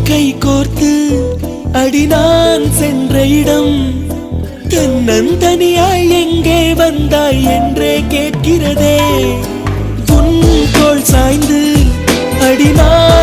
கை கோர்த்து அடி நான் சென்ற இடம் தன்னந்தனியாய் எங்கே வந்தாய் என்றே கேட்கிறதே. உன் தோள் சாய்ந்து அடி நான்